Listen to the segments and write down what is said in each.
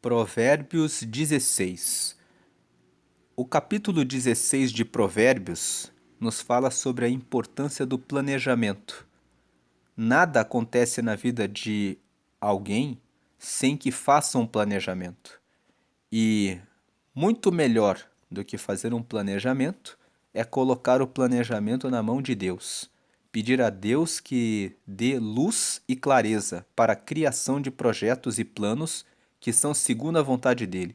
Provérbios 16. O capítulo 16 de Provérbios nos fala sobre a importância do planejamento. Nada acontece na vida de alguém sem que faça um planejamento. E muito melhor do que fazer um planejamento é colocar o planejamento na mão de Deus. Pedir a Deus que dê luz e clareza para a criação de projetos e planos que são segundo a vontade dele.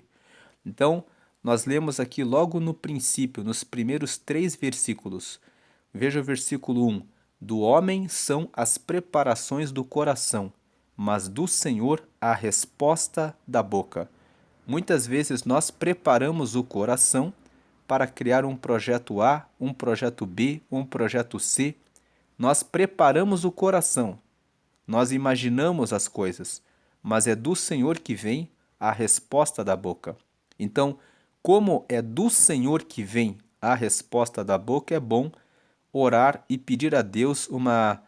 Então, nós lemos aqui logo no princípio, nos primeiros 3 versículos. Veja o versículo 1. Do homem são as preparações do coração, mas do Senhor a resposta da boca. Muitas vezes nós preparamos o coração para criar um projeto A, um projeto B, um projeto C. Nós preparamos o coração, nós imaginamos as coisas, mas é do Senhor que vem a resposta da boca. Então, como é do Senhor que vem a resposta da boca, é bom orar e pedir a Deus uma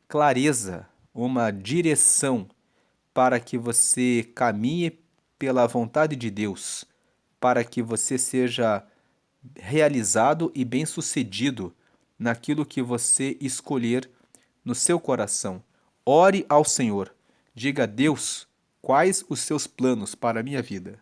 clareza, uma direção para que você caminhe pela vontade de Deus, para que você seja realizado e bem-sucedido naquilo que você escolher no seu coração. Ore ao Senhor. Diga a Deus quais os seus planos para a minha vida.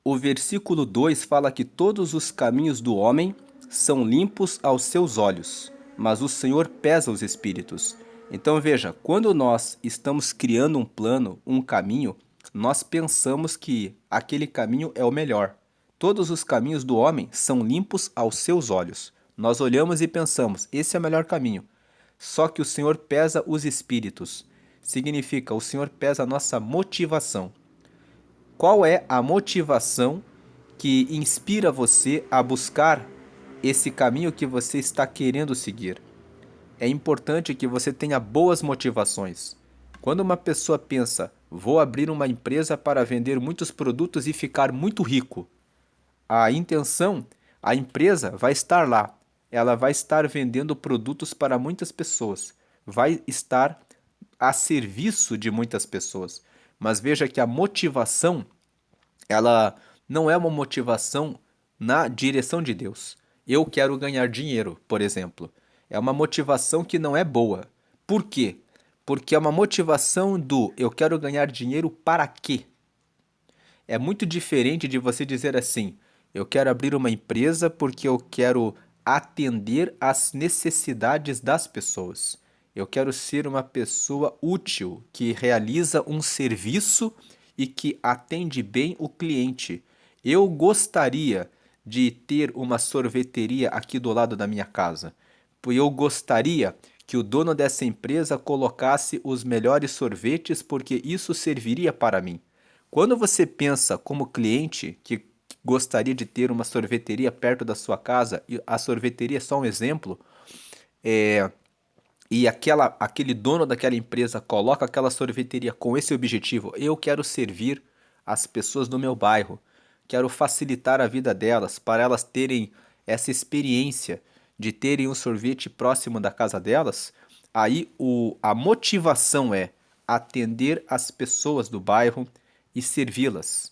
O versículo 2 fala que todos os caminhos do homem são limpos aos seus olhos, mas o Senhor pesa os espíritos. Então veja, quando nós estamos criando um plano, um caminho, nós pensamos que aquele caminho é o melhor. Todos os caminhos do homem são limpos aos seus olhos. Nós olhamos e pensamos, esse é o melhor caminho. Só que o Senhor pesa os espíritos. Significa, o Senhor pesa a nossa motivação. Qual é a motivação que inspira você a buscar esse caminho que você está querendo seguir? É importante que você tenha boas motivações. Quando uma pessoa pensa, vou abrir uma empresa para vender muitos produtos e ficar muito rico, a intenção, a empresa vai estar lá. Ela vai estar vendendo produtos para muitas pessoas. Vai estar a serviço de muitas pessoas. Mas veja que a motivação, ela não é uma motivação na direção de Deus. Eu quero ganhar dinheiro, por exemplo. É uma motivação que não é boa. Por quê? Porque é uma motivação do eu quero ganhar dinheiro para quê? É muito diferente de você dizer assim: eu quero abrir uma empresa porque eu quero atender às necessidades das pessoas. Eu quero ser uma pessoa útil que realiza um serviço e que atende bem o cliente. Eu gostaria de ter uma sorveteria aqui do lado da minha casa. Eu gostaria que o dono dessa empresa colocasse os melhores sorvetes porque isso serviria para mim. Quando você pensa como cliente que gostaria de ter uma sorveteria perto da sua casa, e a sorveteria é só um exemplo, e aquele dono daquela empresa coloca aquela sorveteria com esse objetivo, eu quero servir as pessoas do meu bairro, quero facilitar a vida delas, para elas terem essa experiência de terem um sorvete próximo da casa delas, aí a motivação é atender as pessoas do bairro e servi-las.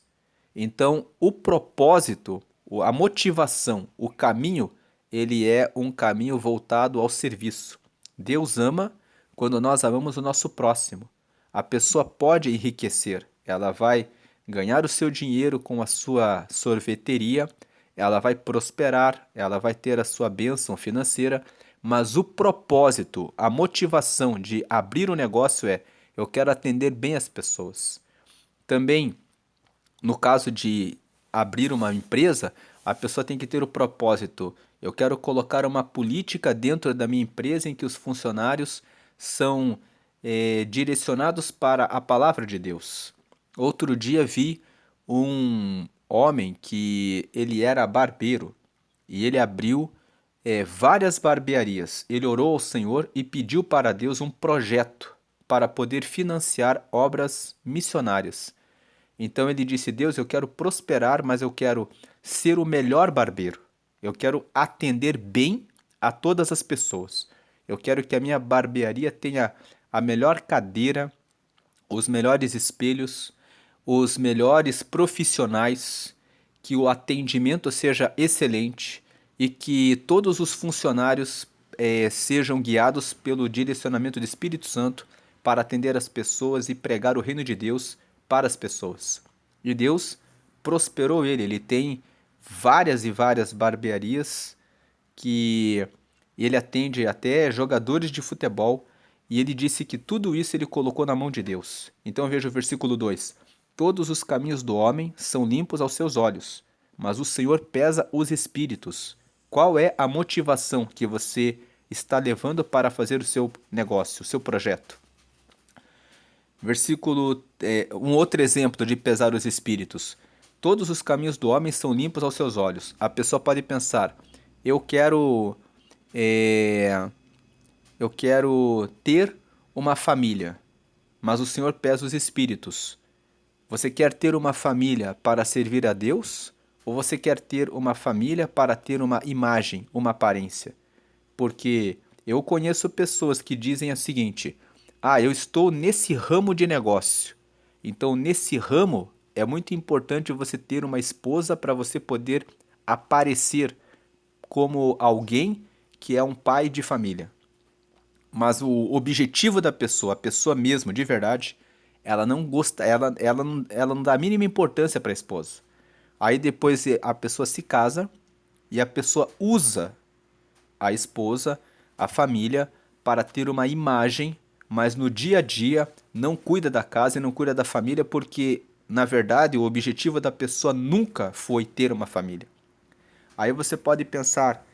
Então, o propósito, a motivação, o caminho, ele é um caminho voltado ao serviço. Deus ama quando nós amamos o nosso próximo. A pessoa pode enriquecer, ela vai ganhar o seu dinheiro com a sua sorveteria, ela vai prosperar, ela vai ter a sua bênção financeira, mas o propósito, a motivação de abrir um negócio é: eu quero atender bem as pessoas. Também, no caso de abrir uma empresa, a pessoa tem que ter o propósito. Eu quero colocar uma política dentro da minha empresa em que os funcionários são direcionados para a palavra de Deus. Outro dia vi um homem que ele era barbeiro e ele abriu várias barbearias. Ele orou ao Senhor e pediu para Deus um projeto para poder financiar obras missionárias. Então ele disse: Deus, eu quero prosperar, mas eu quero ser o melhor barbeiro. Eu quero atender bem a todas as pessoas. Eu quero que a minha barbearia tenha a melhor cadeira, os melhores espelhos, os melhores profissionais, que o atendimento seja excelente e que todos os funcionários sejam guiados pelo direcionamento do Espírito Santo para atender as pessoas e pregar o reino de Deus para as pessoas. E Deus prosperou ele tem várias e várias barbearias que ele atende até jogadores de futebol, e ele disse que tudo isso ele colocou na mão de Deus. Então veja o versículo 2: Todos os caminhos do homem são limpos aos seus olhos, mas o Senhor pesa os espíritos. Qual é a motivação que você está levando para fazer o seu negócio, o seu projeto? Um outro exemplo de pesar os espíritos. Todos os caminhos do homem são limpos aos seus olhos. A pessoa pode pensar: eu quero, eu quero ter uma família, mas o Senhor pesa os espíritos. Você quer ter uma família para servir a Deus? Ou você quer ter uma família para ter uma imagem, uma aparência? Porque eu conheço pessoas que dizem o seguinte: eu estou nesse ramo de negócio. Então, nesse ramo, é muito importante você ter uma esposa para você poder aparecer como alguém que é um pai de família. Mas o objetivo da pessoa, a pessoa mesmo, de verdade, ela não gosta, ela não dá a mínima importância para a esposa. Aí depois a pessoa se casa e a pessoa usa a esposa, a família, para ter uma imagem, mas no dia a dia não cuida da casa e não cuida da família, porque, na verdade, o objetivo da pessoa nunca foi ter uma família. Aí você pode pensar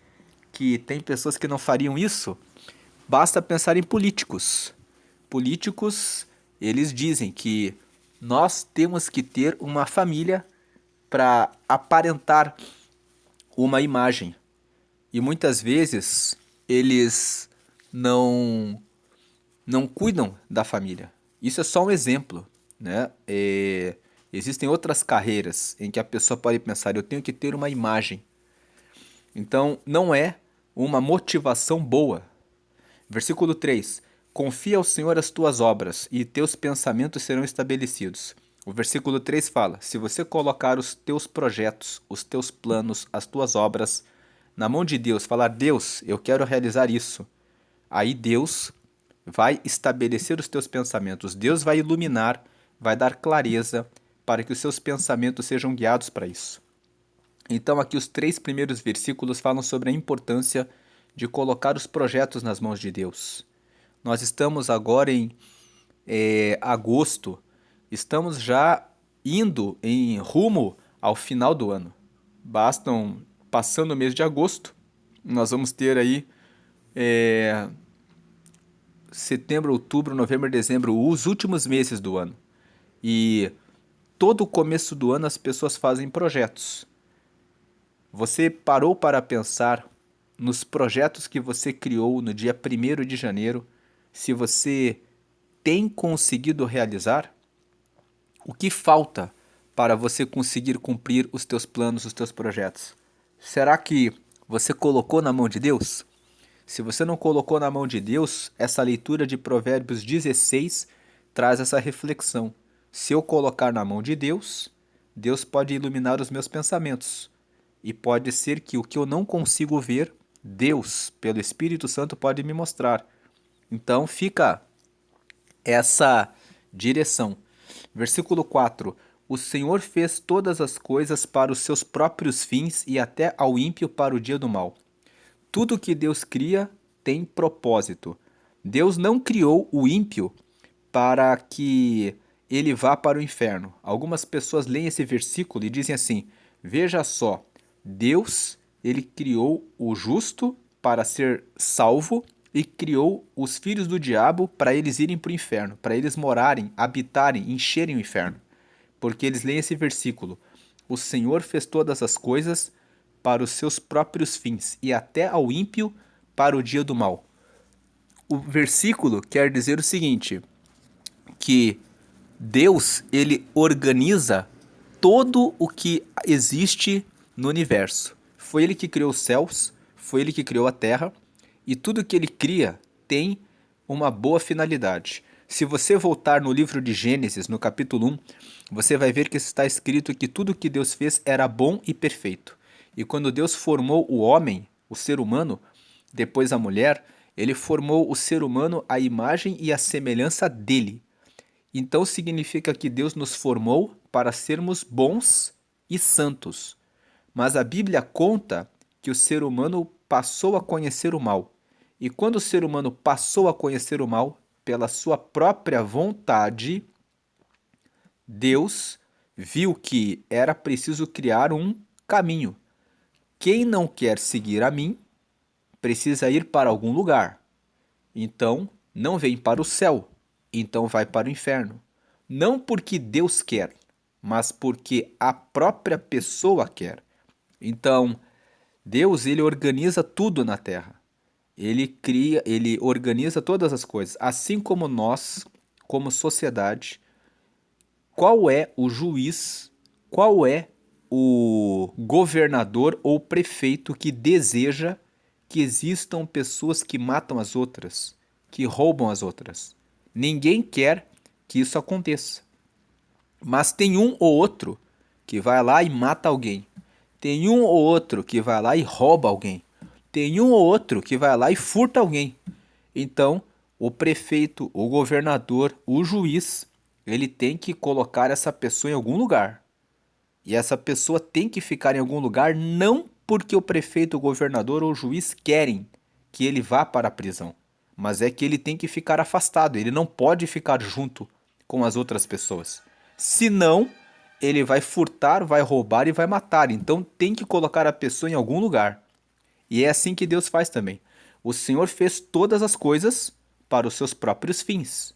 que tem pessoas que não fariam isso. Basta pensar em políticos. Políticos, eles dizem que nós temos que ter uma família para aparentar uma imagem. E muitas vezes eles não cuidam da família. Isso é só um exemplo, né? Existem outras carreiras em que a pessoa pode pensar: eu tenho que ter uma imagem. Então, não é uma motivação boa. Versículo 3: Confia ao Senhor as tuas obras, e teus pensamentos serão estabelecidos. O versículo 3 fala: se você colocar os teus projetos, os teus planos, as tuas obras na mão de Deus, falar: Deus, eu quero realizar isso, aí Deus vai estabelecer os teus pensamentos, Deus vai iluminar, vai dar clareza para que os seus pensamentos sejam guiados para isso. Então aqui os 3 primeiros versículos falam sobre a importância de colocar os projetos nas mãos de Deus. Nós estamos agora em agosto, estamos já indo em rumo ao final do ano. Passando o mês de agosto, nós vamos ter aí setembro, outubro, novembro, dezembro, os últimos meses do ano. E todo o começo do ano as pessoas fazem projetos. Você parou para pensar nos projetos que você criou no dia 1º de janeiro, se você tem conseguido realizar? O que falta para você conseguir cumprir os teus planos, os teus projetos? Será que você colocou na mão de Deus? Se você não colocou na mão de Deus, essa leitura de Provérbios 16 traz essa reflexão. Se eu colocar na mão de Deus, Deus pode iluminar os meus pensamentos. E pode ser que o que eu não consigo ver, Deus, pelo Espírito Santo, pode me mostrar. Então fica essa direção. Versículo 4: O Senhor fez todas as coisas para os seus próprios fins e até ao ímpio para o dia do mal. Tudo que Deus cria tem propósito. Deus não criou o ímpio para que ele vá para o inferno. Algumas pessoas leem esse versículo e dizem assim: veja só, Deus, ele criou o justo para ser salvo e criou os filhos do diabo para eles irem para o inferno, para eles morarem, habitarem, encherem o inferno. Porque eles leem esse versículo: o Senhor fez todas as coisas para os seus próprios fins e até ao ímpio para o dia do mal. O versículo quer dizer o seguinte, que Deus, ele organiza todo o que existe no universo. Foi ele que criou os céus, foi ele que criou a terra, e tudo que ele cria tem uma boa finalidade. Se você voltar no livro de Gênesis, no capítulo 1, você vai ver que está escrito que tudo que Deus fez era bom e perfeito. E quando Deus formou o homem, o ser humano, depois a mulher, ele formou o ser humano à imagem e à semelhança dele. Então significa que Deus nos formou para sermos bons e santos. Mas a Bíblia conta que o ser humano passou a conhecer o mal. E quando o ser humano passou a conhecer o mal, pela sua própria vontade, Deus viu que era preciso criar um caminho. Quem não quer seguir a mim, precisa ir para algum lugar. Então, não vem para o céu, então vai para o inferno. Não porque Deus quer, mas porque a própria pessoa quer. Então, Deus, ele organiza tudo na terra. Ele cria, ele organiza todas as coisas, assim como nós, como sociedade. Qual é o juiz, qual é o governador ou prefeito que deseja que existam pessoas que matam as outras, que roubam as outras? Ninguém quer que isso aconteça. Mas tem um ou outro que vai lá e mata alguém. Tem um ou outro que vai lá e rouba alguém. Tem um ou outro que vai lá e furta alguém. Então, o prefeito, o governador, o juiz, ele tem que colocar essa pessoa em algum lugar. E essa pessoa tem que ficar em algum lugar não porque o prefeito, o governador ou o juiz querem que ele vá para a prisão, mas é que ele tem que ficar afastado, ele não pode ficar junto com as outras pessoas. Senão, ele vai furtar, vai roubar e vai matar. Então tem que colocar a pessoa em algum lugar. E é assim que Deus faz também. O Senhor fez todas as coisas para os seus próprios fins.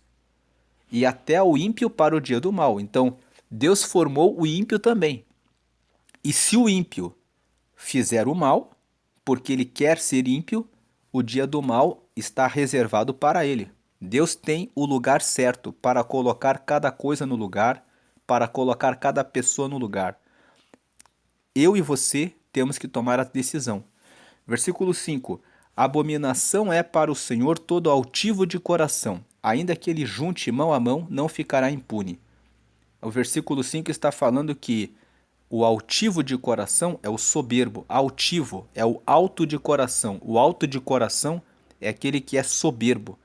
E até o ímpio para o dia do mal. Então, Deus formou o ímpio também. E se o ímpio fizer o mal, porque ele quer ser ímpio, o dia do mal está reservado para ele. Deus tem o lugar certo para colocar cada coisa no lugar, para colocar cada pessoa no lugar. Eu e você temos que tomar a decisão. Versículo 5: Abominação é para o Senhor todo altivo de coração, ainda que ele junte mão a mão, não ficará impune. O versículo 5 está falando que o altivo de coração é o soberbo, altivo é o alto de coração. O alto de coração é aquele que é soberbo.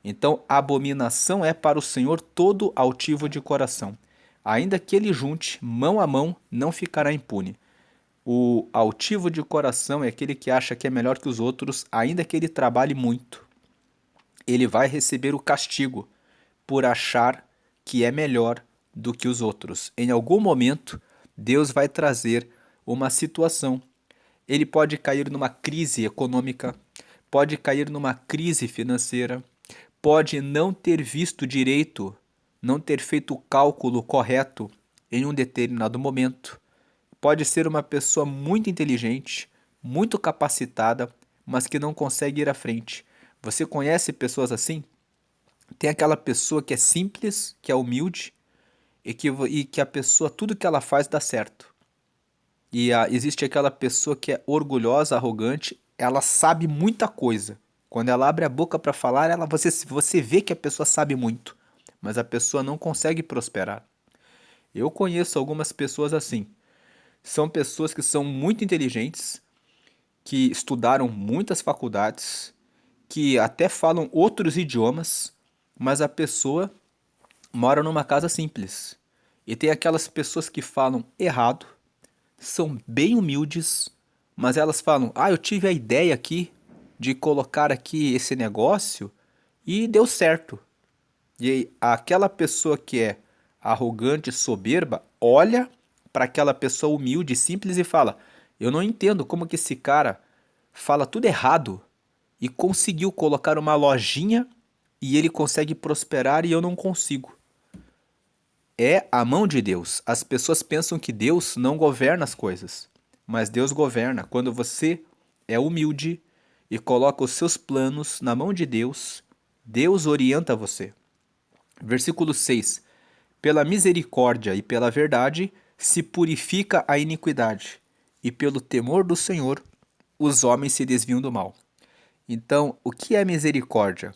Então, abominação é para o Senhor todo altivo de coração. Ainda que ele junte mão a mão, não ficará impune. O altivo de coração é aquele que acha que é melhor que os outros, ainda que ele trabalhe muito. Ele vai receber o castigo por achar que é melhor do que os outros. Em algum momento, Deus vai trazer uma situação. Ele pode cair numa crise econômica, pode cair numa crise financeira, pode não ter visto direito, não ter feito o cálculo correto em um determinado momento. Pode ser uma pessoa muito inteligente, muito capacitada, mas que não consegue ir à frente. Você conhece pessoas assim? Tem aquela pessoa que é simples, que é humilde e que a pessoa, tudo que ela faz dá certo. Existe aquela pessoa que é orgulhosa, arrogante, ela sabe muita coisa. Quando ela abre a boca para falar, você vê que a pessoa sabe muito, mas a pessoa não consegue prosperar. Eu conheço algumas pessoas assim. São pessoas que são muito inteligentes, que estudaram muitas faculdades, que até falam outros idiomas, mas a pessoa mora numa casa simples. E tem aquelas pessoas que falam errado, são bem humildes, mas elas falam: "Ah, eu tive a ideia aqui de colocar aqui esse negócio e deu certo". E aí, aquela pessoa que é arrogante, soberba, olha para aquela pessoa humilde, simples e fala: "Eu não entendo como que esse cara fala tudo errado e conseguiu colocar uma lojinha e ele consegue prosperar e eu não consigo". É a mão de Deus. As pessoas pensam que Deus não governa as coisas, mas Deus governa. Quando você é humilde e coloca os seus planos na mão de Deus, Deus orienta você. Versículo 6: Pela misericórdia e pela verdade se purifica a iniquidade, e pelo temor do Senhor os homens se desviam do mal. Então, o que é misericórdia?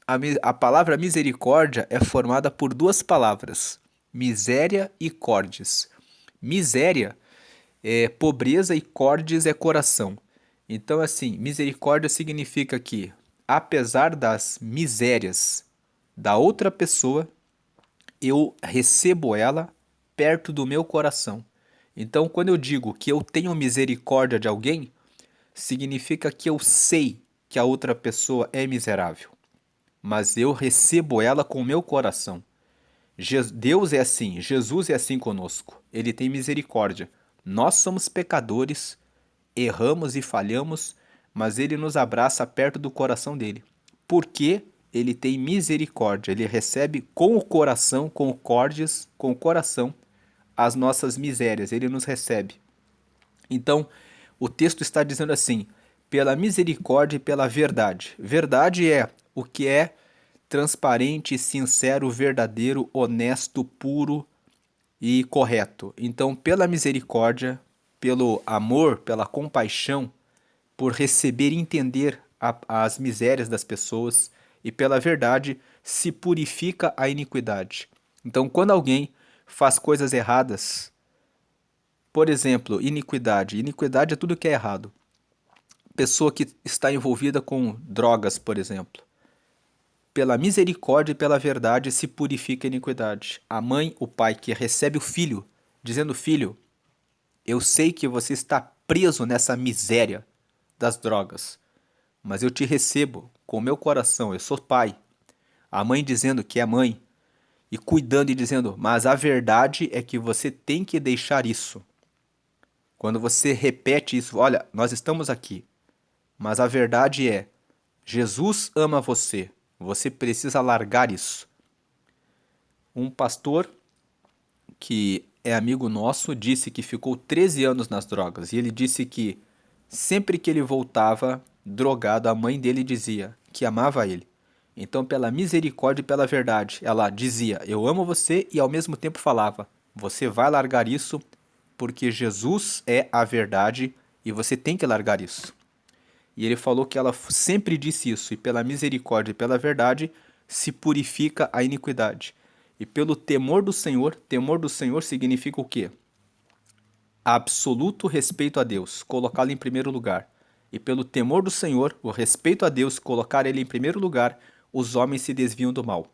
A palavra misericórdia é formada por duas palavras, miséria e cordes. Miséria é pobreza e cordes é coração. Então, assim, misericórdia significa que, apesar das misérias da outra pessoa, eu recebo ela perto do meu coração. Então, quando eu digo que eu tenho misericórdia de alguém, significa que eu sei que a outra pessoa é miserável, mas eu recebo ela com o meu coração. Deus é assim, Jesus é assim conosco. Ele tem misericórdia. Nós somos pecadores, erramos e falhamos, mas ele nos abraça perto do coração dele. Porque ele tem misericórdia, ele recebe com o coração, com o cordes, com o coração, as nossas misérias, ele nos recebe. Então, o texto está dizendo assim: pela misericórdia e pela verdade. Verdade é o que é transparente, sincero, verdadeiro, honesto, puro e correto. Então, pela misericórdia, pelo amor, pela compaixão, por receber e entender as misérias das pessoas, e pela verdade se purifica a iniquidade. Então, quando alguém faz coisas erradas, por exemplo, iniquidade. Iniquidade é tudo que é errado. Pessoa que está envolvida com drogas, por exemplo. Pela misericórdia e pela verdade se purifica a iniquidade. A mãe, o pai que recebe o filho, dizendo: filho, eu sei que você está preso nessa miséria das drogas, mas eu te recebo com o meu coração, eu sou pai. A mãe dizendo que é mãe e cuidando e dizendo: mas a verdade é que você tem que deixar isso. Quando você repete isso, olha, nós estamos aqui, mas a verdade é, Jesus ama você, você precisa largar isso. Um pastor que é amigo nosso disse que ficou 13 anos nas drogas e ele disse que sempre que ele voltava drogado, a mãe dele dizia que amava ele. Então, pela misericórdia e pela verdade, ela dizia: eu amo você, e ao mesmo tempo falava: você vai largar isso porque Jesus é a verdade e você tem que largar isso. E ele falou que ela sempre disse isso, e pela misericórdia e pela verdade se purifica a iniquidade. E pelo temor do Senhor significa o quê? Absoluto respeito a Deus, colocá-lo em primeiro lugar. E pelo temor do Senhor, o respeito a Deus, colocar ele em primeiro lugar, os homens se desviam do mal.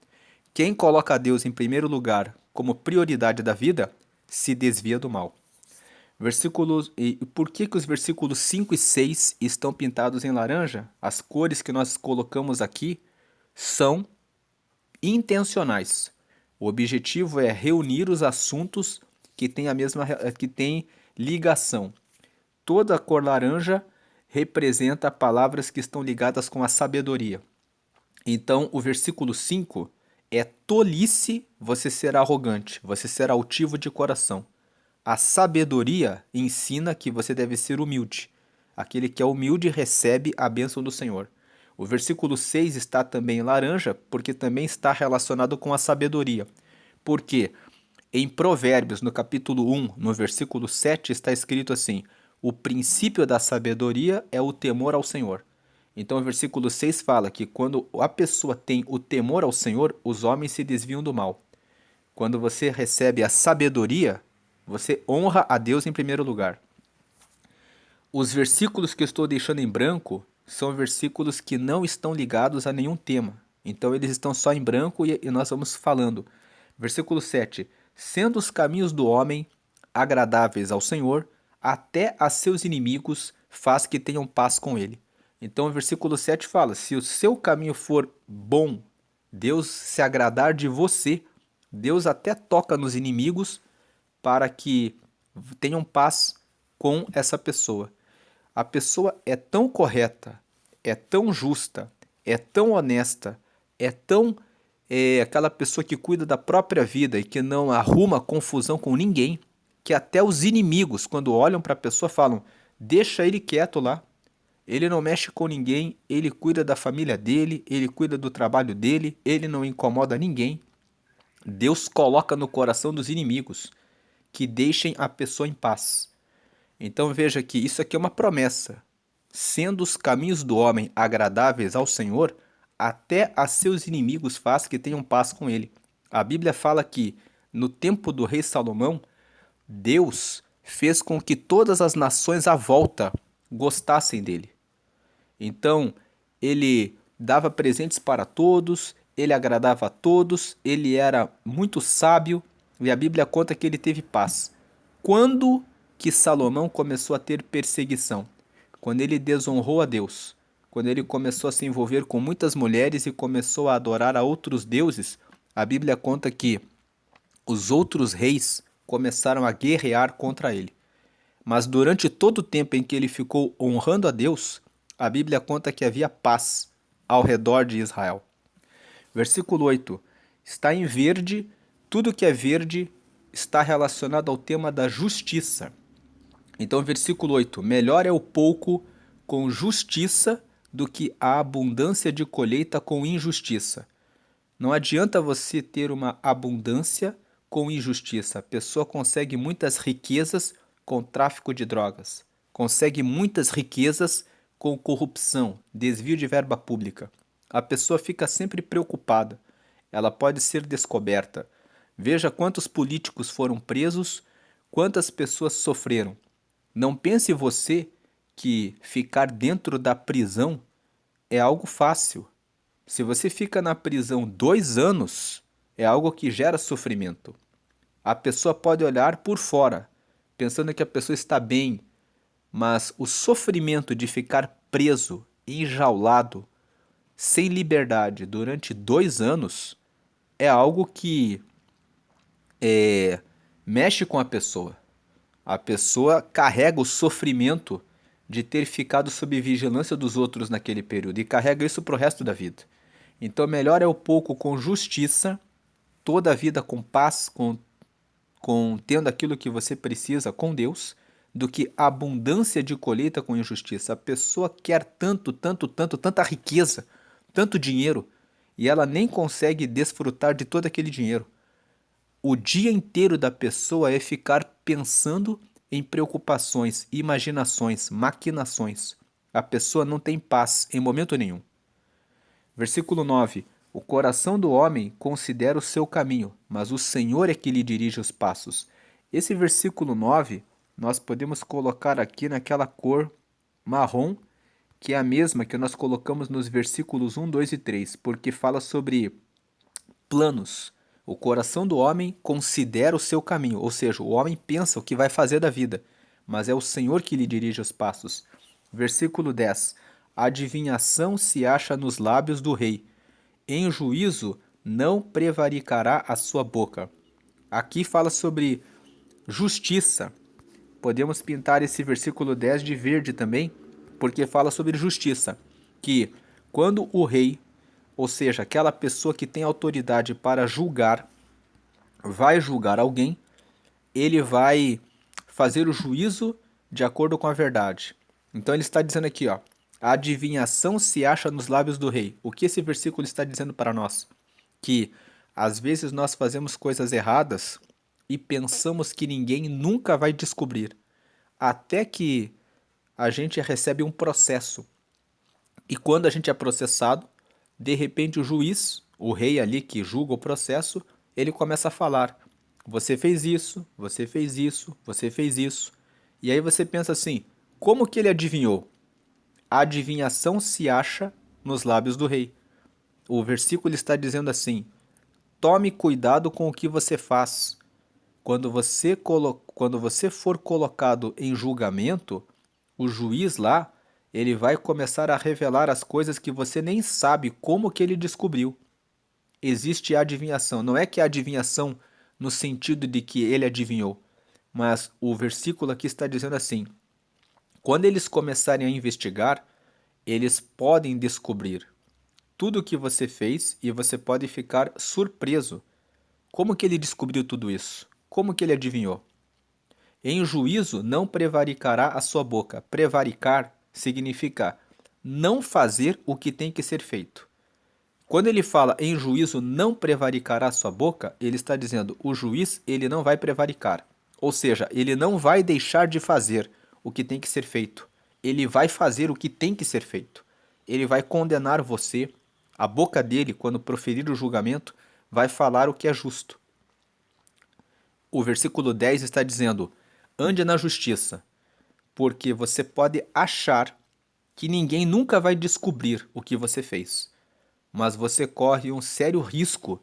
Quem coloca a Deus em primeiro lugar como prioridade da vida, se desvia do mal. E por que os versículos 5 e 6 estão pintados em laranja? As cores que nós colocamos aqui são intencionais. O objetivo é reunir os assuntos que têm que têm ligação. Toda a cor laranja representa palavras que estão ligadas com a sabedoria. Então, o versículo 5 é tolice você ser arrogante, você ser altivo de coração. A sabedoria ensina que você deve ser humilde. Aquele que é humilde recebe a bênção do Senhor. O versículo 6 está também em laranja, porque também está relacionado com a sabedoria. Porque em Provérbios, no capítulo 1, no versículo 7, está escrito assim: o princípio da sabedoria é o temor ao Senhor. Então o versículo 6 fala que quando a pessoa tem o temor ao Senhor, os homens se desviam do mal. Quando você recebe a sabedoria, você honra a Deus em primeiro lugar. Os versículos que eu estou deixando em branco são versículos que não estão ligados a nenhum tema. Então eles estão só em branco e nós vamos falando. Versículo 7. Sendo os caminhos do homem agradáveis ao Senhor, até a seus inimigos faz que tenham paz com ele. Então o versículo 7 fala: se o seu caminho for bom, Deus se agradar de você, Deus até toca nos inimigos para que tenham paz com essa pessoa. A pessoa é tão correta, é tão justa, é tão honesta, é tão aquela pessoa que cuida da própria vida e que não arruma confusão com ninguém, que até os inimigos, quando olham para a pessoa, falam: deixa ele quieto lá. Ele não mexe com ninguém, ele cuida da família dele, ele cuida do trabalho dele, ele não incomoda ninguém. Deus coloca no coração dos inimigos que deixem a pessoa em paz. Então veja que isso aqui é uma promessa. Sendo os caminhos do homem agradáveis ao Senhor, até a seus inimigos faz que tenham paz com ele. A Bíblia fala que no tempo do rei Salomão, Deus fez com que todas as nações à volta gostassem dele. Então, ele dava presentes para todos, ele agradava a todos, ele era muito sábio e a Bíblia conta que ele teve paz. Quando que Salomão começou a ter perseguição? Quando ele desonrou a Deus, quando ele começou a se envolver com muitas mulheres e começou a adorar a outros deuses, a Bíblia conta que os outros reis começaram a guerrear contra ele. Mas durante todo o tempo em que ele ficou honrando a Deus, a Bíblia conta que havia paz ao redor de Israel. Versículo 8. Está em verde, tudo que é verde está relacionado ao tema da justiça. Então, versículo 8. Melhor é o pouco com justiça do que a abundância de colheita com injustiça. Não adianta você ter uma abundância com injustiça. A pessoa consegue muitas riquezas com tráfico de drogas, consegue muitas riquezas com corrupção, desvio de verba pública. A pessoa fica sempre preocupada. Ela pode ser descoberta. Veja quantos políticos foram presos, quantas pessoas sofreram. Não pense você que ficar dentro da prisão é algo fácil. Se você fica na prisão 2 anos, é algo que gera sofrimento. A pessoa pode olhar por fora, pensando que a pessoa está bem, mas o sofrimento de ficar preso, enjaulado, sem liberdade durante 2 anos é algo que mexe com a pessoa. A pessoa carrega o sofrimento de ter ficado sob vigilância dos outros naquele período e carrega isso para o resto da vida. Então, melhor é o pouco com justiça, toda a vida com paz, com tendo aquilo que você precisa com Deus, do que a abundância de colheita com injustiça. A pessoa quer tanta riqueza, tanto dinheiro, e ela nem consegue desfrutar de todo aquele dinheiro. O dia inteiro da pessoa é ficar pensando em preocupações, imaginações, maquinações. A pessoa não tem paz em momento nenhum. Versículo 9. O coração do homem considera o seu caminho, mas o Senhor é que lhe dirige os passos. Esse versículo 9, nós podemos colocar aqui naquela cor marrom, que é a mesma que nós colocamos nos versículos 1, 2 e 3, porque fala sobre planos. O coração do homem considera o seu caminho, ou seja, o homem pensa o que vai fazer da vida, mas é o Senhor que lhe dirige os passos. Versículo 10. A adivinhação se acha nos lábios do rei. Em juízo não prevaricará a sua boca. Aqui fala sobre justiça. Podemos pintar esse versículo 10 de verde também, porque fala sobre justiça. Que quando o rei, ou seja, aquela pessoa que tem autoridade para julgar, vai julgar alguém, ele vai fazer o juízo de acordo com a verdade. Então ele está dizendo aqui, ó, a adivinhação se acha nos lábios do rei. O que esse versículo está dizendo para nós? Que às vezes nós fazemos coisas erradas e pensamos que ninguém nunca vai descobrir, até que a gente recebe um processo. E quando a gente é processado, de repente o juiz, o rei ali que julga o processo, ele começa a falar: você fez isso, você fez isso, você fez isso. E aí você pensa assim: como que ele adivinhou? A adivinhação se acha nos lábios do rei. O versículo está dizendo assim: tome cuidado com o que você faz. Quando você for colocado em julgamento, o juiz lá, ele vai começar a revelar as coisas que você nem sabe como que ele descobriu. Existe a adivinhação. Não é que a adivinhação no sentido de que ele adivinhou, mas o versículo aqui está dizendo assim: quando eles começarem a investigar, eles podem descobrir tudo o que você fez e você pode ficar surpreso. Como que ele descobriu tudo isso? Como que ele adivinhou? Em juízo não prevaricará a sua boca. Prevaricar significa não fazer o que tem que ser feito. Quando ele fala em juízo não prevaricará a sua boca, ele está dizendo o juiz ele não vai prevaricar. Ou seja, ele não vai deixar de fazer o que tem que ser feito. Ele vai fazer o que tem que ser feito. Ele vai condenar você, A boca dele, quando proferir o julgamento, vai falar o que é justo. O versículo 10 está dizendo: ande na justiça, porque você pode achar que ninguém nunca vai descobrir o que você fez, mas você corre um sério risco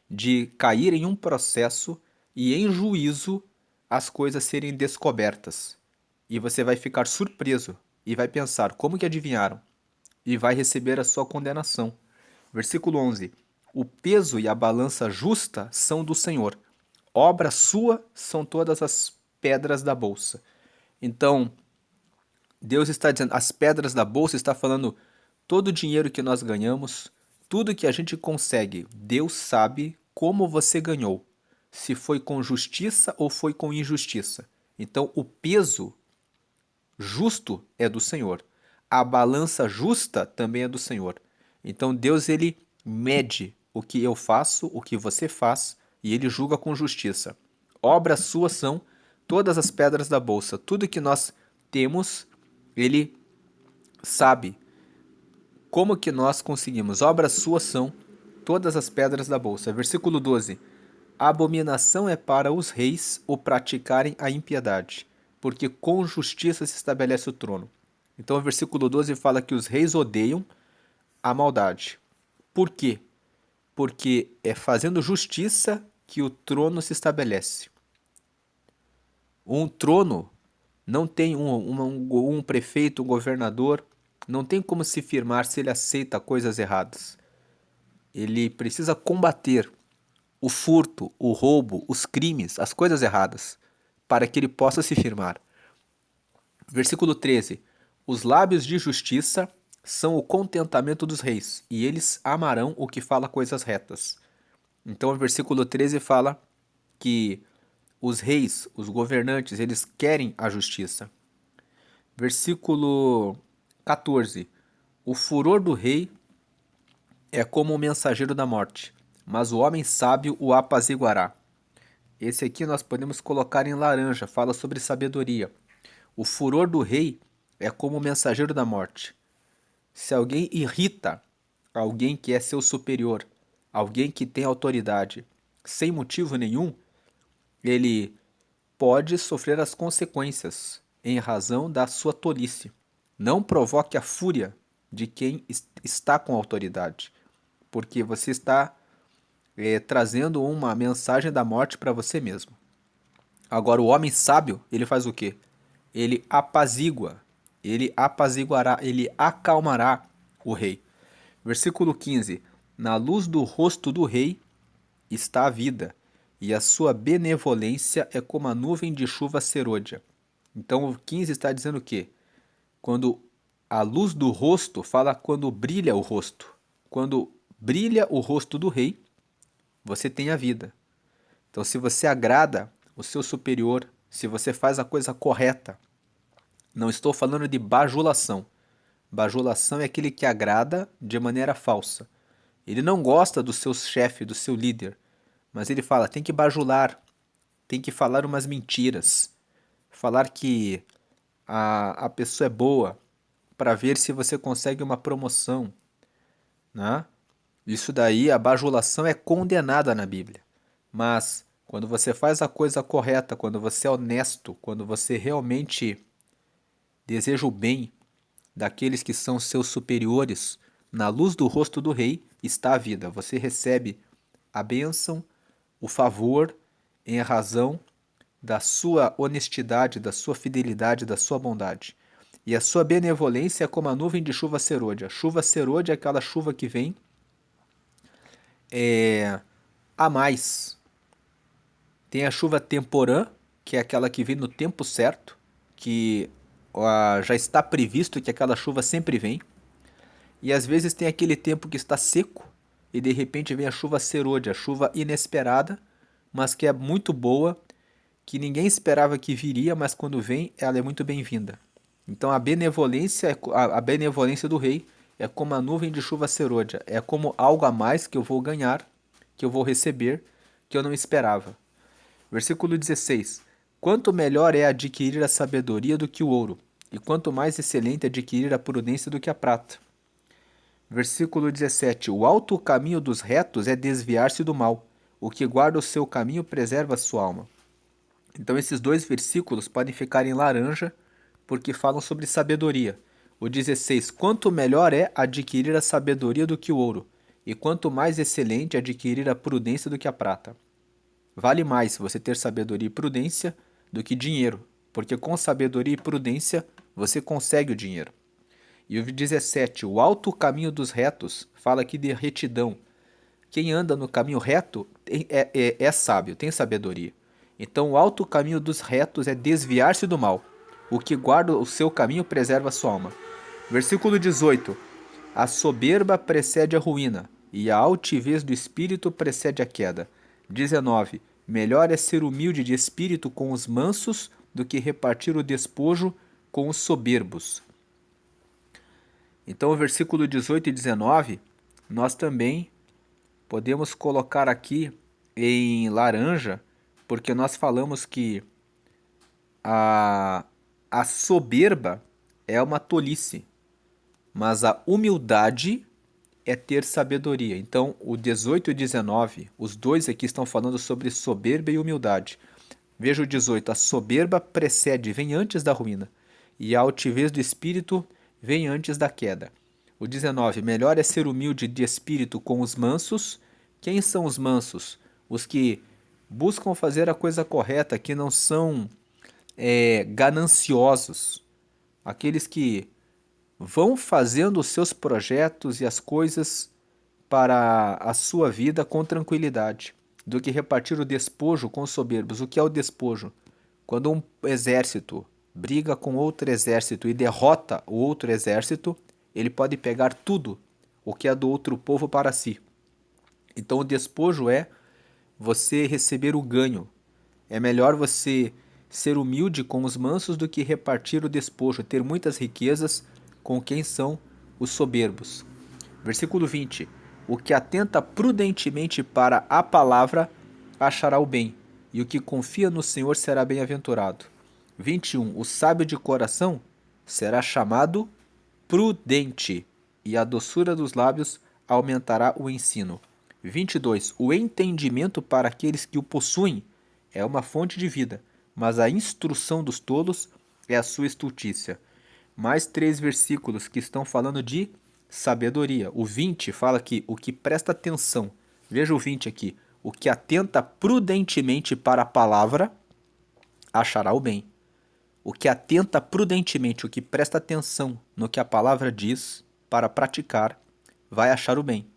de cair em um processo e em juízo as coisas serem descobertas. E você vai ficar surpreso e vai pensar: como que adivinharam? E vai receber a sua condenação. Versículo 11: o peso e a balança justa são do Senhor. Obra sua são todas as pedras da bolsa. Então, Deus está dizendo, as pedras da bolsa está falando todo o dinheiro que nós ganhamos, tudo que a gente consegue. Deus sabe como você ganhou, se foi com justiça ou foi com injustiça. Então, o peso justo é do Senhor. A balança justa também é do Senhor. Então, Deus ele mede o que eu faço, o que você faz, e ele julga com justiça. Obras suas são todas as pedras da bolsa. Tudo que nós temos, ele sabe como que nós conseguimos. Obras suas são todas as pedras da bolsa. Versículo 12. A abominação é para os reis o praticarem a impiedade, porque com justiça se estabelece o trono. Então o versículo 12 fala que os reis odeiam a maldade. Por quê? Porque é fazendo justiça que o trono se estabelece. Um trono não tem um prefeito, um governador, não tem como se firmar se ele aceita coisas erradas. Ele precisa combater o furto, o roubo, os crimes, as coisas erradas, para que ele possa se firmar. Versículo 13. Os lábios de justiça são o contentamento dos reis, e eles amarão o que fala coisas retas. Então o versículo 13 fala que os reis, os governantes, eles querem a justiça. Versículo 14. O furor do rei é como o mensageiro da morte, mas o homem sábio o apaziguará. Esse aqui nós podemos colocar em laranja, fala sobre sabedoria. O furor do rei é como o mensageiro da morte. Se alguém irrita alguém que é seu superior, alguém que tem autoridade, sem motivo nenhum, ele pode sofrer as consequências em razão da sua tolice. Não provoque a fúria de quem está com autoridade, porque você está trazendo uma mensagem da morte para você mesmo. Agora, o homem sábio, ele faz o quê? Ele apazigua, ele apaziguará, ele acalmará o rei. Versículo 15: na luz do rosto do rei está a vida, e a sua benevolência é como a nuvem de chuva serôdia. Então o 15 está dizendo o quê? Quando a luz do rosto, fala quando brilha o rosto. Quando brilha o rosto do rei, você tem a vida. Então se você agrada o seu superior, se você faz a coisa correta, não estou falando de bajulação. Bajulação é aquele que agrada de maneira falsa. Ele não gosta do seu chefe, do seu líder, mas ele fala, tem que bajular, tem que falar umas mentiras, falar que a pessoa é boa para ver se você consegue uma promoção, né? Isso daí, a bajulação é condenada na Bíblia. Mas quando você faz a coisa correta, quando você é honesto, quando você realmente deseja o bem daqueles que são seus superiores, na luz do rosto do rei está a vida. Você recebe a bênção, o favor, em razão da sua honestidade, da sua fidelidade, da sua bondade. E a sua benevolência é como a nuvem de chuva serôdia. Chuva serôdia é aquela chuva que vem a mais. Tem a chuva temporã, que é aquela que vem no tempo certo, que já está previsto que aquela chuva sempre vem. E às vezes tem aquele tempo que está seco e de repente vem a chuva serôdia, a chuva inesperada, mas que é muito boa, que ninguém esperava que viria, mas quando vem, ela é muito bem-vinda. Então a benevolência, a benevolência do rei é como a nuvem de chuva serôdia, é como algo a mais que eu vou ganhar, que eu vou receber, que eu não esperava. Versículo 16. Quanto melhor é adquirir a sabedoria do que o ouro, e quanto mais excelente adquirir a prudência do que a prata. Versículo 17. O alto caminho dos retos é desviar-se do mal. O que guarda o seu caminho preserva a sua alma. Então esses dois versículos podem ficar em laranja, porque falam sobre sabedoria. O 16. Quanto melhor é adquirir a sabedoria do que o ouro, e quanto mais excelente adquirir a prudência do que a prata. Vale mais você ter sabedoria e prudência do que dinheiro, porque com sabedoria e prudência você consegue o dinheiro. E o 17, o alto caminho dos retos, fala aqui de retidão. Quem anda no caminho reto é sábio, tem sabedoria. Então o alto caminho dos retos é desviar-se do mal. O que guarda o seu caminho preserva a sua alma. Versículo 18. A soberba precede a ruína, e a altivez do espírito precede a queda. 19. Melhor é ser humilde de espírito com os mansos do que repartir o despojo com os soberbos. Então, o versículo 18 e 19, nós também podemos colocar aqui em laranja, porque nós falamos que a soberba é uma tolice, mas a humildade é ter sabedoria. Então, o 18 e 19, os dois aqui estão falando sobre soberba e humildade. Veja o 18, a soberba precede, vem antes da ruína, e a altivez do espírito vem antes da queda. O 19, melhor é ser humilde de espírito com os mansos. Quem são os mansos? Os que buscam fazer a coisa correta, que não são gananciosos. Aqueles que vão fazendo os seus projetos e as coisas para a sua vida com tranquilidade, do que repartir o despojo com os soberbos. O que é o despojo? Quando um exército briga com outro exército e derrota o outro exército, ele pode pegar tudo o que é do outro povo para si. Então o despojo é você receber o ganho. É melhor você ser humilde com os mansos do que repartir o despojo, ter muitas riquezas com quem são os soberbos. Versículo 20. O que atenta prudentemente para a palavra achará o bem, e o que confia no Senhor será bem-aventurado. 21. O sábio de coração será chamado prudente, e a doçura dos lábios aumentará o ensino. 22. O entendimento para aqueles que o possuem é uma fonte de vida, mas a instrução dos tolos é a sua estultícia. Mais 3 versículos que estão falando de sabedoria. O 20 fala que o que presta atenção, veja o 20 aqui, o que atenta prudentemente para a palavra achará o bem. O que atenta prudentemente, o que presta atenção no que a palavra diz para praticar, vai achar o bem.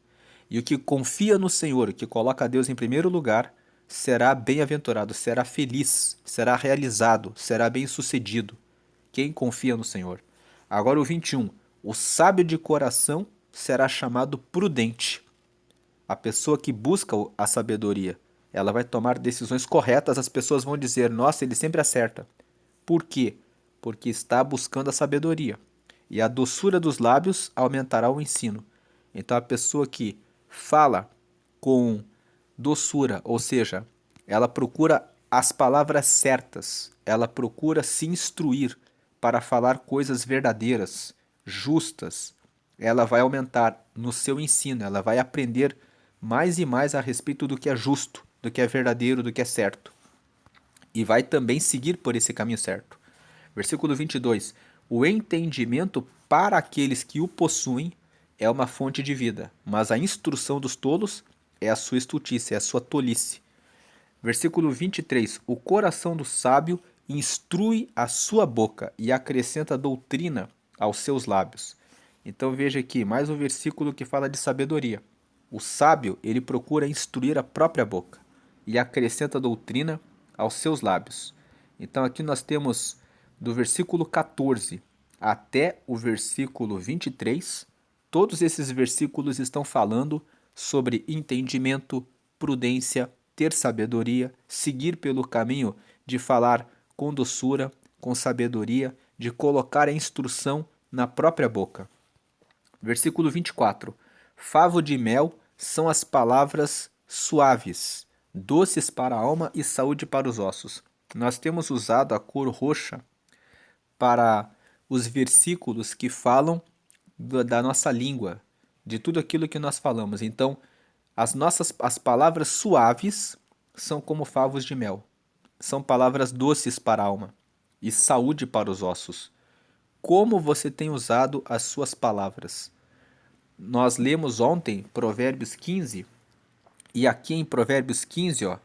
E o que confia no Senhor, o que coloca Deus em primeiro lugar, será bem-aventurado, será feliz, será realizado, será bem-sucedido. Quem confia no Senhor. Agora o 21. O sábio de coração será chamado prudente. A pessoa que busca a sabedoria, ela vai tomar decisões corretas, as pessoas vão dizer, nossa, ele sempre acerta. Por quê? Porque está buscando a sabedoria. E a doçura dos lábios aumentará o ensino. Então a pessoa que fala com doçura, ou seja, ela procura as palavras certas, ela procura se instruir para falar coisas verdadeiras, justas, ela vai aumentar no seu ensino, ela vai aprender mais e mais a respeito do que é justo, do que é verdadeiro, do que é certo. E vai também seguir por esse caminho certo. Versículo 22. O entendimento para aqueles que o possuem é uma fonte de vida, mas a instrução dos tolos é a sua estultícia, é a sua tolice. Versículo 23. O coração do sábio instrui a sua boca e acrescenta doutrina aos seus lábios. Então veja aqui, mais um versículo que fala de sabedoria. O sábio, ele procura instruir a própria boca e acrescenta doutrina aos seus lábios. Então aqui nós temos do versículo 14 até o versículo 23, todos esses versículos estão falando sobre entendimento, prudência, ter sabedoria, seguir pelo caminho de falar com doçura, com sabedoria, de colocar a instrução na própria boca. Versículo 24. Favo de mel são as palavras suaves, doces para a alma e saúde para os ossos. Nós temos usado a cor roxa para os versículos que falam da nossa língua, de tudo aquilo que nós falamos. Então, as palavras suaves são como favos de mel. São palavras doces para a alma e saúde para os ossos. Como você tem usado as suas palavras? Nós lemos ontem Provérbios 15, e aqui em Provérbios 15, ó,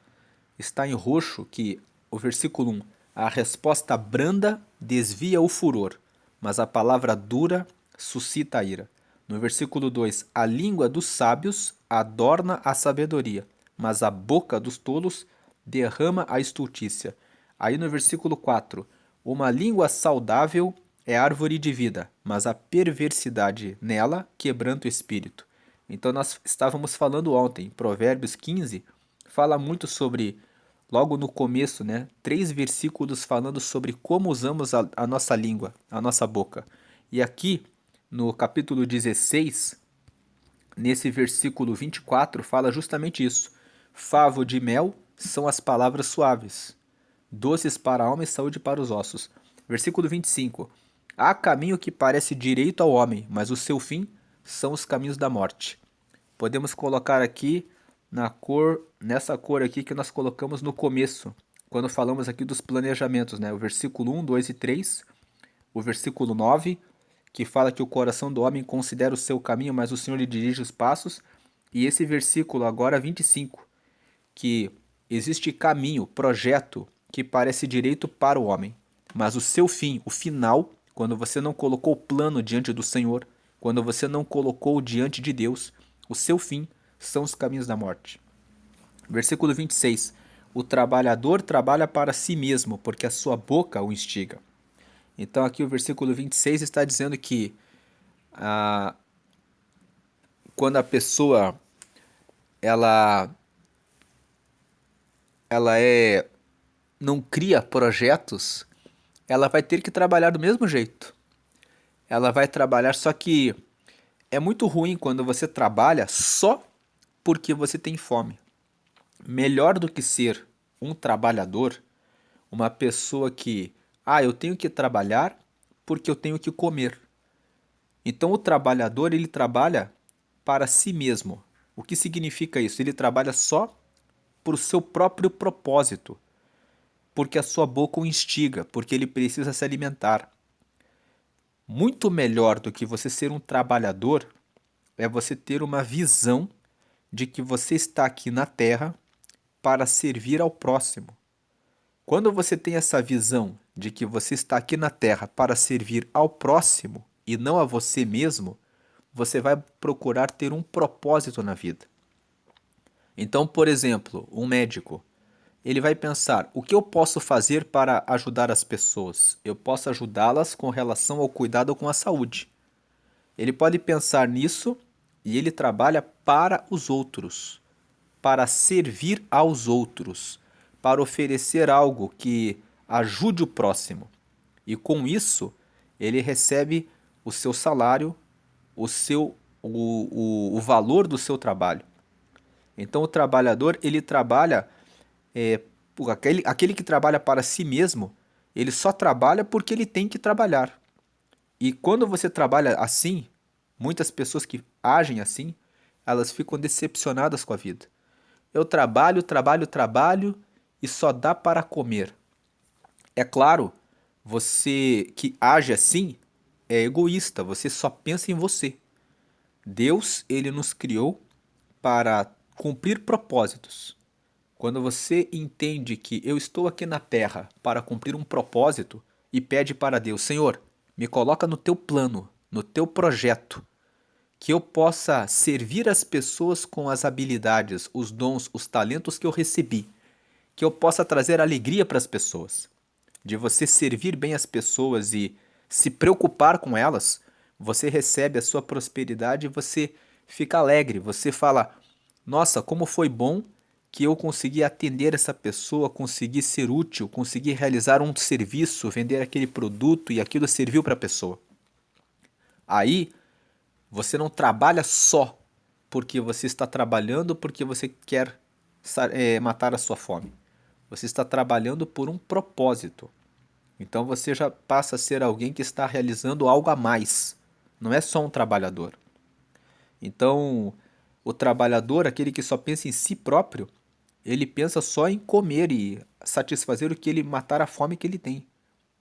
está em roxo que o versículo 1, a resposta branda desvia o furor, mas a palavra dura suscita a ira. No versículo 2, a língua dos sábios adorna a sabedoria, mas a boca dos tolos derrama a estultícia. Aí no versículo 4, uma língua saudável é árvore de vida, mas a perversidade nela quebranta o espírito. Então nós estávamos falando ontem, Provérbios 15 fala muito sobre, logo no começo, né, 3 versículos falando sobre como usamos a nossa língua, a nossa boca. E aqui, no capítulo 16, nesse versículo 24, fala justamente isso. Favo de mel são as palavras suaves, doces para a alma e saúde para os ossos. Versículo 25. Há caminho que parece direito ao homem, mas o seu fim são os caminhos da morte. Podemos colocar aqui nessa cor aqui que nós colocamos no começo, quando falamos aqui dos planejamentos, né? O versículo 1, 2 e 3, o versículo 9, que fala que o coração do homem considera o seu caminho, mas o Senhor lhe dirige os passos, e esse versículo agora 25, que existe caminho, projeto que parece direito para o homem, mas o seu fim, o final, quando você não colocou o plano diante do Senhor, quando você não colocou diante de Deus, o seu fim são os caminhos da morte. Versículo 26. O trabalhador trabalha para si mesmo, porque a sua boca o instiga. Então aqui o versículo 26 está dizendo que quando a pessoa ela não cria projetos, ela vai ter que trabalhar do mesmo jeito. Ela vai trabalhar, só que é muito ruim quando você trabalha só porque você tem fome. Melhor do que ser um trabalhador, uma pessoa que, eu tenho que trabalhar porque eu tenho que comer. Então o trabalhador, ele trabalha para si mesmo. O que significa isso? Ele trabalha só por seu próprio propósito, porque a sua boca o instiga, porque ele precisa se alimentar. Muito melhor do que você ser um trabalhador é você ter uma visão de que você está aqui na Terra para servir ao próximo. Quando você tem essa visão de que você está aqui na Terra para servir ao próximo e não a você mesmo, você vai procurar ter um propósito na vida. Então, por exemplo, um médico, ele vai pensar, o que eu posso fazer para ajudar as pessoas? Eu posso ajudá-las com relação ao cuidado com a saúde. Ele pode pensar nisso e ele trabalha para os outros, para servir aos outros, para oferecer algo que ajude o próximo. E com isso, ele recebe o seu salário, o valor do seu trabalho. Então o trabalhador, ele trabalha, aquele que trabalha para si mesmo, ele só trabalha porque ele tem que trabalhar. E quando você trabalha assim, muitas pessoas que agem assim, elas ficam decepcionadas com a vida. Eu trabalho, trabalho, trabalho e só dá para comer. É claro, você que age assim é egoísta, você só pensa em você. Deus, ele nos criou para cumprir propósitos. Quando você entende que eu estou aqui na terra para cumprir um propósito e pede para Deus, Senhor, me coloca no teu plano, no teu projeto, que eu possa servir as pessoas com as habilidades, os dons, os talentos que eu recebi, que eu possa trazer alegria para as pessoas. De você servir bem as pessoas e se preocupar com elas, você recebe a sua prosperidade e você fica alegre, você fala, nossa, como foi bom que eu consegui atender essa pessoa, consegui ser útil, consegui realizar um serviço, vender aquele produto e aquilo serviu para a pessoa. Aí, você não trabalha só porque você está trabalhando, porque você quer matar a sua fome. Você está trabalhando por um propósito. Então você já passa a ser alguém que está realizando algo a mais. Não é só um trabalhador. Então, o trabalhador, aquele que só pensa em si próprio, ele pensa só em comer e satisfazer o que ele matar a fome que ele tem.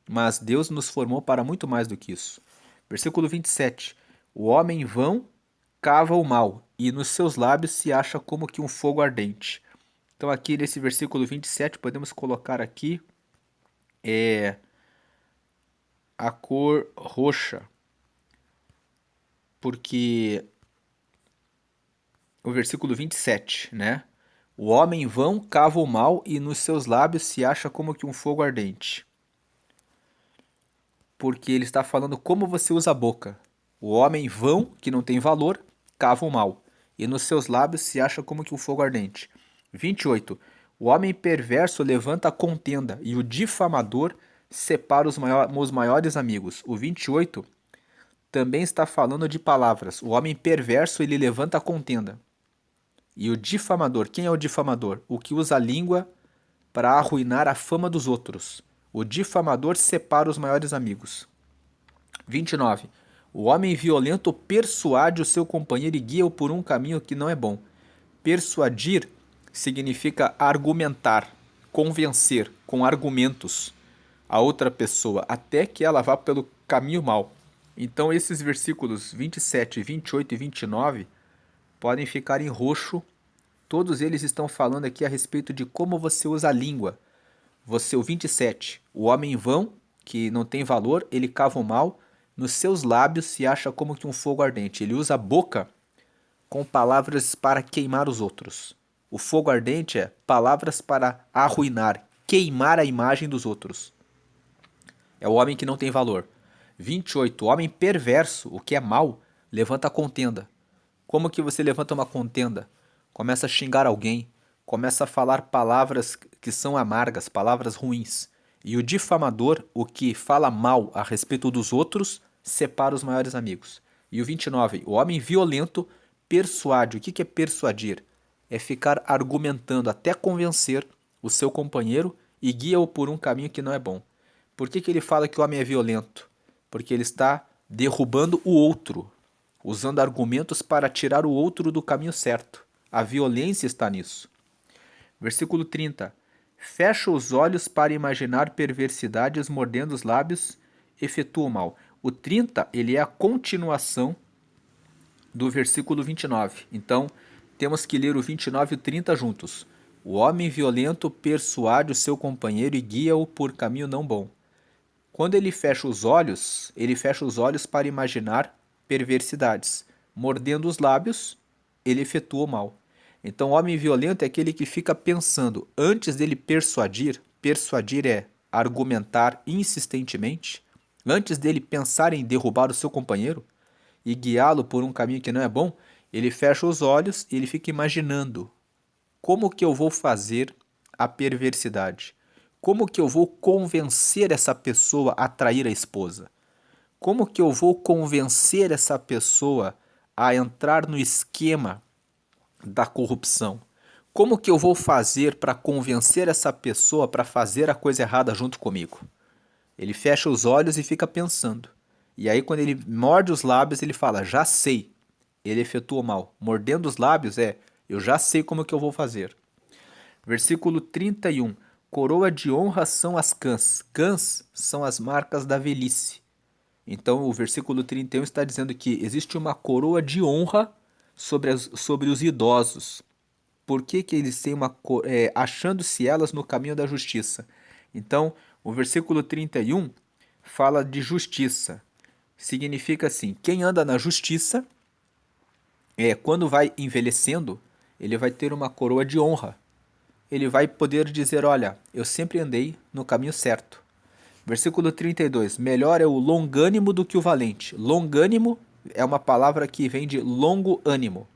Mas Deus nos formou para muito mais do que isso. Versículo 27. O homem vão cava o mal, e nos seus lábios se acha como que um fogo ardente. Então aqui nesse versículo 27 podemos colocar aqui a cor roxa, porque o versículo 27, né? O homem vão cava o mal e nos seus lábios se acha como que um fogo ardente. Porque ele está falando como você usa a boca. O homem vão, que não tem valor, cava o mal, e nos seus lábios se acha como que um fogo ardente. 28. O homem perverso levanta a contenda, e o difamador separa os maiores amigos. O 28 também está falando de palavras. O homem perverso, ele levanta a contenda. E o difamador, quem é o difamador? O que usa a língua para arruinar a fama dos outros. O difamador separa os maiores amigos. 29. O homem violento persuade o seu companheiro e guia-o por um caminho que não é bom. Persuadir significa argumentar, convencer com argumentos a outra pessoa até que ela vá pelo caminho mau. Então esses versículos 27, 28 e 29 podem ficar em roxo. Todos eles estão falando aqui a respeito de como você usa a língua. Você, o 27, o homem vão, que não tem valor, ele cava o mal, nos seus lábios se acha como que um fogo ardente. Ele usa a boca com palavras para queimar os outros. O fogo ardente é palavras para arruinar, queimar a imagem dos outros. É o homem que não tem valor. 28. O homem perverso, o que é mal, levanta a contenda. Como que você levanta uma contenda? Começa a xingar alguém, começa a falar palavras que são amargas, palavras ruins. E o difamador, o que fala mal a respeito dos outros, separa os maiores amigos. E o 29. O homem violento persuade. O que é persuadir? É ficar argumentando até convencer o seu companheiro e guia-o por um caminho que não é bom. Por que ele fala que o homem é violento? Porque ele está derrubando o outro, usando argumentos para tirar o outro do caminho certo. A violência está nisso. Versículo 30. Fecha os olhos para imaginar perversidades, mordendo os lábios, efetua o mal. O 30, ele é a continuação do versículo 29. Então, temos que ler o 29 e o 30 juntos. O homem violento persuade o seu companheiro e guia-o por caminho não bom. Quando ele fecha os olhos para imaginar perversidades. Mordendo os lábios, ele efetua o mal. Então, o homem violento é aquele que fica pensando antes dele persuadir. Persuadir é argumentar insistentemente. Antes dele pensar em derrubar o seu companheiro e guiá-lo por um caminho que não é bom, ele fecha os olhos e ele fica imaginando como que eu vou fazer a perversidade. Como que eu vou convencer essa pessoa a trair a esposa? Como que eu vou convencer essa pessoa a entrar no esquema da corrupção? Como que eu vou fazer para convencer essa pessoa para fazer a coisa errada junto comigo? Ele fecha os olhos e fica pensando. E aí quando ele morde os lábios, ele fala, já sei. Ele efetua o mal. Mordendo os lábios eu já sei como que eu vou fazer. Versículo 31. Coroa de honra são as cãs. Cãs são as marcas da velhice. Então o versículo 31 está dizendo que existe uma coroa de honra sobre os idosos. Por que eles têm achando-se elas no caminho da justiça? Então, o versículo 31 fala de justiça. Significa assim, quem anda na justiça, quando vai envelhecendo, ele vai ter uma coroa de honra. Ele vai poder dizer, olha, eu sempre andei no caminho certo. Versículo 32, melhor é o longânimo do que o valente. Longânimo é uma palavra que vem de longo ânimo.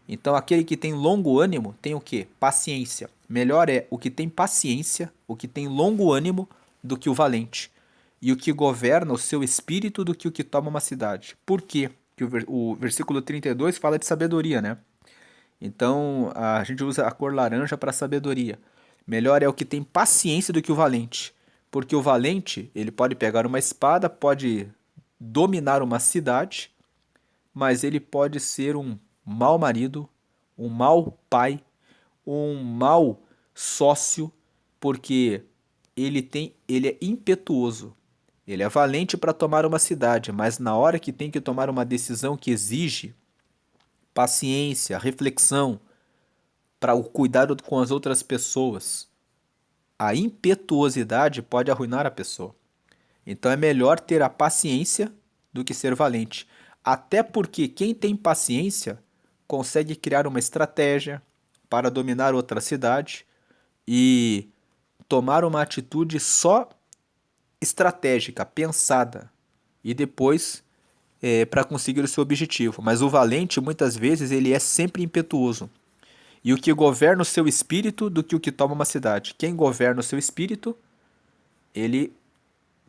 Então, aquele que tem longo ânimo tem o quê? Paciência. Melhor é o que tem paciência, o que tem longo ânimo, do que o valente. E o que governa o seu espírito do que o que toma uma cidade. Por quê? Que o versículo 32 fala de sabedoria, né? Então, a gente usa a cor laranja para sabedoria. Melhor é o que tem paciência do que o valente. Porque o valente, ele pode pegar uma espada, pode dominar uma cidade, mas ele pode ser um mau marido, um mau pai, um mau sócio, porque ele é impetuoso. Ele é valente para tomar uma cidade, mas na hora que tem que tomar uma decisão que exige paciência, reflexão, para o cuidado com as outras pessoas, a impetuosidade pode arruinar a pessoa. Então é melhor ter a paciência do que ser valente. Até porque quem tem paciência consegue criar uma estratégia para dominar outra cidade e tomar uma atitude só estratégica, pensada, e depois para conseguir o seu objetivo. Mas o valente, muitas vezes, ele é sempre impetuoso. E o que governa o seu espírito do que o que toma uma cidade. Quem governa o seu espírito, ele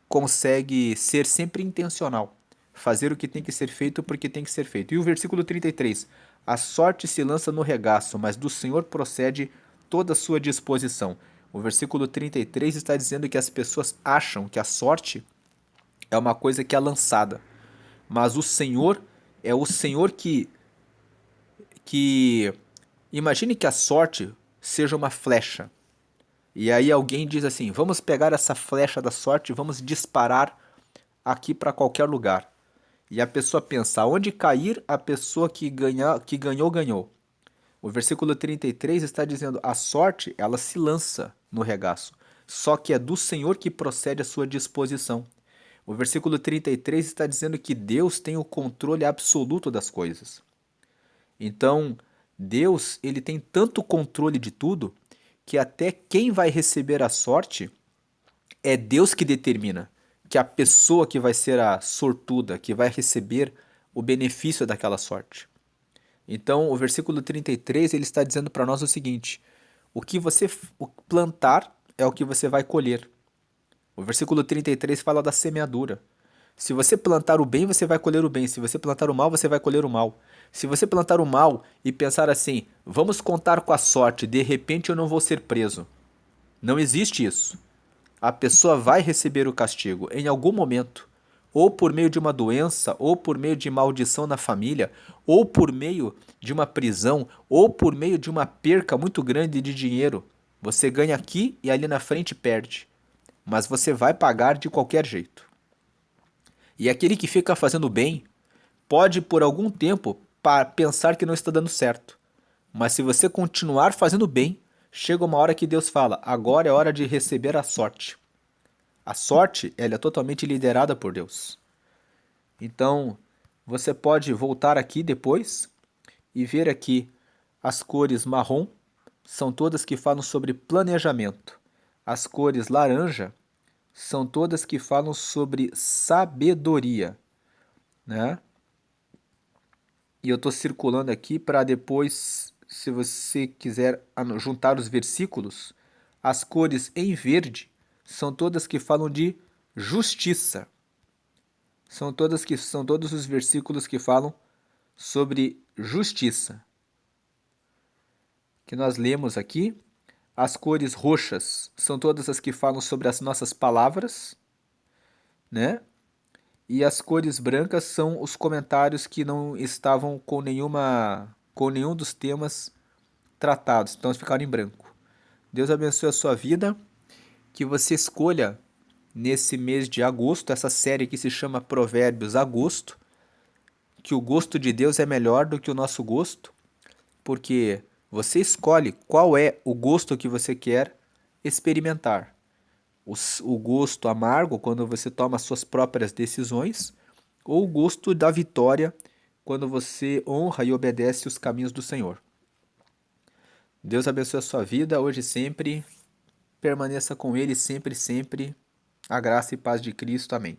consegue ser sempre intencional. Fazer o que tem que ser feito porque tem que ser feito. E o versículo 33. A sorte se lança no regaço, mas do Senhor procede toda a sua disposição. O versículo 33 está dizendo que as pessoas acham que a sorte é uma coisa que é lançada. Mas o Senhor é o Senhor que imagine que a sorte seja uma flecha. E aí alguém diz assim: "Vamos pegar essa flecha da sorte e vamos disparar aqui para qualquer lugar". E a pessoa pensa: "Onde cair, a pessoa que ganhou ganhou". O versículo 33 está dizendo: "A sorte, ela se lança no regaço, só que é do Senhor que procede a sua disposição". O versículo 33 está dizendo que Deus tem o controle absoluto das coisas. Então, Deus, ele tem tanto controle de tudo que até quem vai receber a sorte é Deus que determina que a pessoa que vai ser a sortuda, que vai receber o benefício daquela sorte. Então, o versículo 33, ele está dizendo para nós o seguinte: o que você plantar é o que você vai colher. O versículo 33 fala da semeadura. Se você plantar o bem, você vai colher o bem. Se você plantar o mal, você vai colher o mal. Se você plantar o mal e pensar assim, vamos contar com a sorte, de repente eu não vou ser preso. Não existe isso. A pessoa vai receber o castigo em algum momento, ou por meio de uma doença, ou por meio de maldição na família, ou por meio de uma prisão, ou por meio de uma perca muito grande de dinheiro. Você ganha aqui e ali na frente perde, mas você vai pagar de qualquer jeito. E aquele que fica fazendo bem pode por algum tempo pensar que não está dando certo. Mas se você continuar fazendo bem, chega uma hora que Deus fala: agora é hora de receber a sorte. A sorte, ela é totalmente liderada por Deus. Então, você pode voltar aqui depois e ver aqui as cores marrom são todas que falam sobre planejamento. As cores laranja são todas que falam sobre sabedoria, né? E eu estou circulando aqui para depois, se você quiser juntar os versículos, as cores em verde são todas que falam de justiça. São todos os versículos que falam sobre justiça. Que nós lemos aqui. As cores roxas são todas as que falam sobre as nossas palavras, né? E as cores brancas são os comentários que não estavam com nenhum dos temas tratados, então ficaram em branco. Deus abençoe a sua vida, que você escolha nesse mês de agosto, essa série que se chama Provérbios Agosto, que o gosto de Deus é melhor do que o nosso gosto, porque você escolhe qual é o gosto que você quer experimentar. O gosto amargo, quando você toma suas próprias decisões, ou o gosto da vitória, quando você honra e obedece os caminhos do Senhor. Deus abençoe a sua vida hoje e sempre. Permaneça com Ele sempre, sempre. A graça e paz de Cristo. Amém.